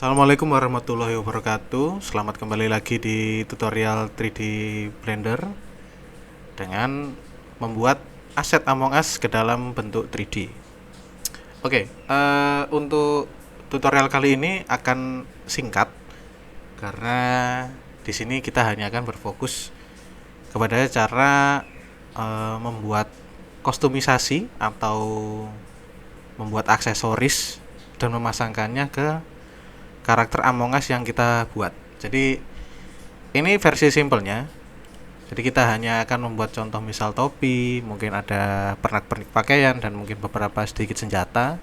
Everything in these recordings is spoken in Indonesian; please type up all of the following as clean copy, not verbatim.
Assalamualaikum warahmatullahi wabarakatuh. Selamat kembali lagi di tutorial 3D Blender dengan membuat aset Among Us ke dalam bentuk 3D. Oke, untuk tutorial kali ini akan singkat karena di sini kita hanya akan berfokus kepada cara membuat kostumisasi atau membuat aksesoris dan memasangkannya ke karakter Among Us yang kita buat. Jadi ini versi simpelnya. Jadi kita hanya akan membuat contoh misal topi, mungkin ada pernak-pernik pakaian dan mungkin beberapa sedikit senjata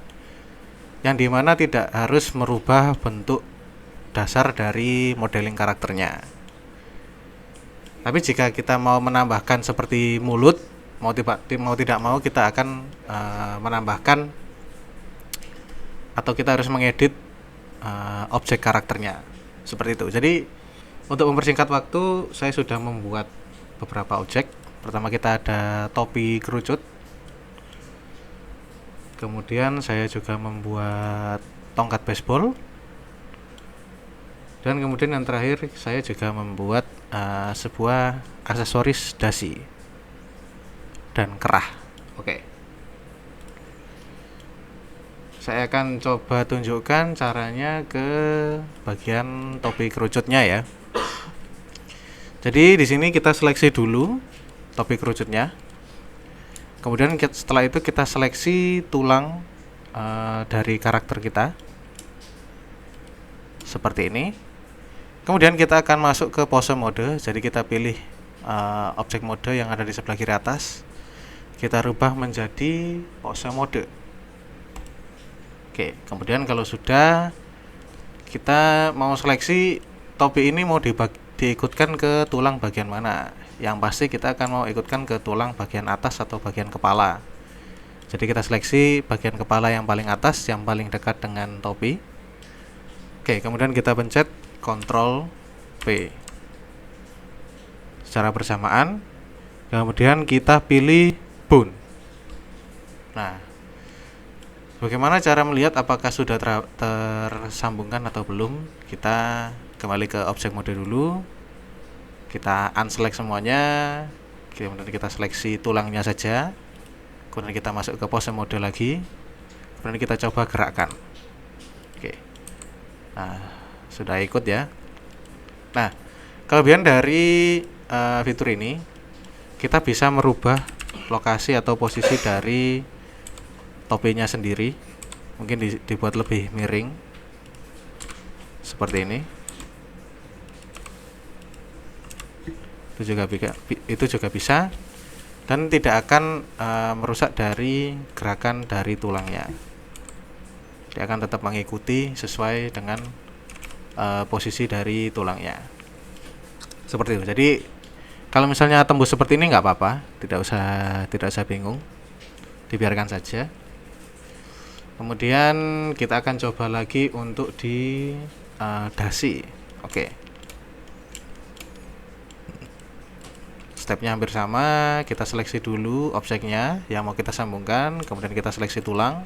yang dimana tidak harus merubah bentuk dasar dari modeling karakternya. Tapi jika kita mau menambahkan seperti mulut, mau tidak mau kita akan menambahkan atau kita harus mengedit objek karakternya seperti itu. Jadi untuk mempersingkat waktu, saya sudah membuat beberapa objek. Pertama kita ada topi kerucut, kemudian saya juga membuat tongkat baseball, dan kemudian yang terakhir saya juga membuat sebuah aksesoris dasi dan kerah. Oke. Saya akan coba tunjukkan caranya ke bagian topi kerucutnya ya. Jadi di sini kita seleksi dulu topi kerucutnya. Kemudian setelah itu kita seleksi tulang dari karakter kita. Seperti ini. Kemudian kita akan masuk ke pose mode. Jadi kita pilih objek mode yang ada di sebelah kiri atas. Kita rubah menjadi pose mode. Oke, kemudian kalau sudah, kita mau seleksi topi ini mau diikutkan ke tulang bagian mana. Yang pasti kita akan mau ikutkan ke tulang bagian atas atau bagian kepala. Jadi kita seleksi bagian kepala yang paling atas, yang paling dekat dengan topi. Oke, kemudian kita pencet Ctrl P secara bersamaan. Kemudian kita pilih bone. Nah, bagaimana cara melihat apakah sudah tersambungkan atau belum? Kita kembali ke objek mode dulu. Kita unselect semuanya. Kemudian kita seleksi tulangnya saja. Kemudian kita masuk ke pose mode lagi. Kemudian kita coba gerakkan. Oke. Nah, sudah ikut ya. Nah, kelebihan dari fitur ini, kita bisa merubah lokasi atau posisi dari topinya sendiri. Mungkin dibuat lebih miring seperti ini. Itu juga bisa dan tidak akan merusak dari gerakan dari tulangnya. Dia akan tetap mengikuti sesuai dengan posisi dari tulangnya. Seperti itu. Jadi kalau misalnya tembus seperti ini nggak apa-apa, tidak usah bingung, dibiarkan saja. Kemudian kita akan coba lagi untuk di dasi. Oke. Stepnya hampir sama. Kita seleksi dulu objeknya yang mau kita sambungkan. Kemudian kita seleksi tulang.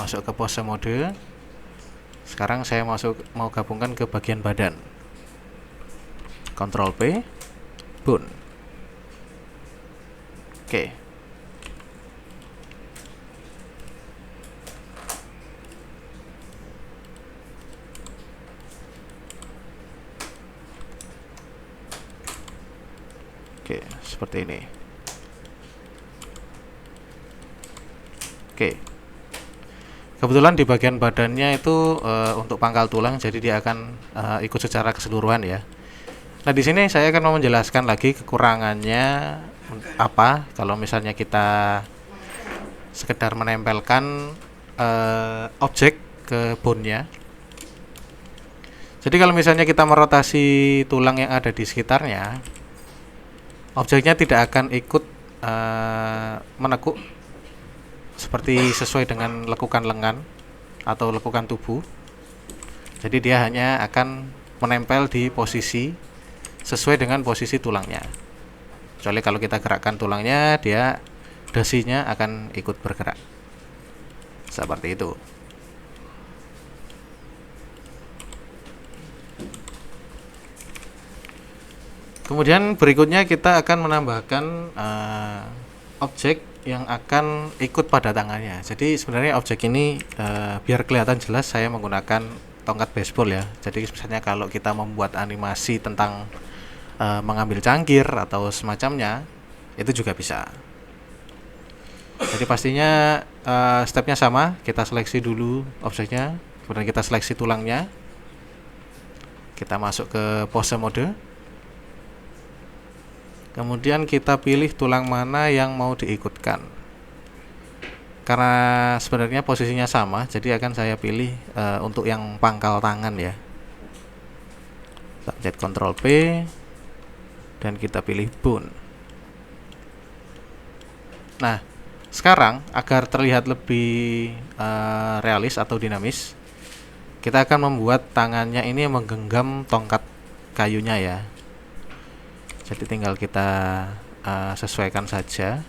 Masuk ke pose mode. Sekarang saya mau gabungkan ke bagian badan. Ctrl P, bone. Oke. Oke, seperti ini. Oke. Kebetulan di bagian badannya itu untuk pangkal tulang, jadi dia akan ikut secara keseluruhan ya. Nah, di sini saya akan mau menjelaskan lagi kekurangannya apa kalau misalnya kita sekedar menempelkan objek ke bone-nya. Jadi kalau misalnya kita merotasi tulang yang ada di sekitarnya, objeknya tidak akan ikut menekuk seperti sesuai dengan lekukan lengan atau lekukan tubuh. Jadi dia hanya akan menempel di posisi sesuai dengan posisi tulangnya. Kecuali kalau kita gerakkan tulangnya, dia dasinya akan ikut bergerak. Seperti itu. Kemudian berikutnya kita akan menambahkan objek yang akan ikut pada tangannya. Jadi sebenarnya objek ini biar kelihatan jelas saya menggunakan tongkat baseball ya. Jadi misalnya kalau kita membuat animasi tentang mengambil cangkir atau semacamnya, itu juga bisa. Jadi pastinya stepnya sama. Kita seleksi dulu objeknya, kemudian kita seleksi tulangnya, kita masuk ke pose mode, kemudian kita pilih tulang mana yang mau diikutkan. Karena sebenarnya posisinya sama, jadi akan saya pilih untuk yang pangkal tangan ya. Kita pencet Ctrl P dan kita pilih bone. Nah, sekarang agar terlihat lebih realis atau dinamis, kita akan membuat tangannya ini menggenggam tongkat kayunya ya. Jadi tinggal kita sesuaikan saja.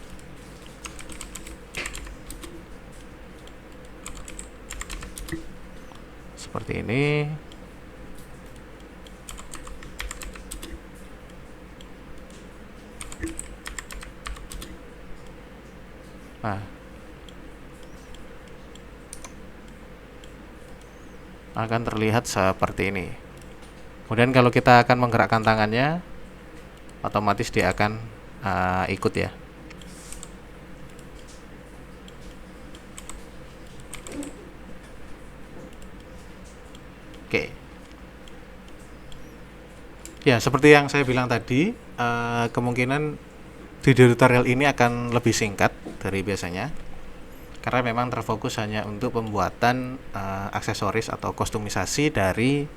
Seperti ini. Nah, akan terlihat seperti ini. Kemudian kalau kita akan menggerakkan tangannya, otomatis dia akan ikut ya. Oke. Ya, seperti yang saya bilang tadi, kemungkinan video tutorial ini akan lebih singkat dari biasanya, karena memang terfokus hanya untuk pembuatan aksesoris atau kostumisasi dari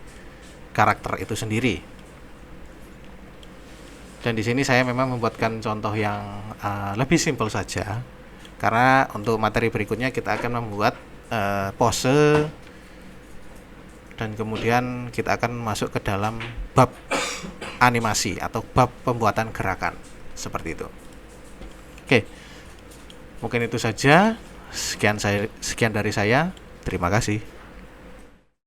karakter itu sendiri. Dan di sini saya memang membuatkan contoh yang lebih simpel saja, karena untuk materi berikutnya kita akan membuat pose dan kemudian kita akan masuk ke dalam bab animasi atau bab pembuatan gerakan seperti itu. Oke, mungkin itu saja. Sekian dari saya. Terima kasih.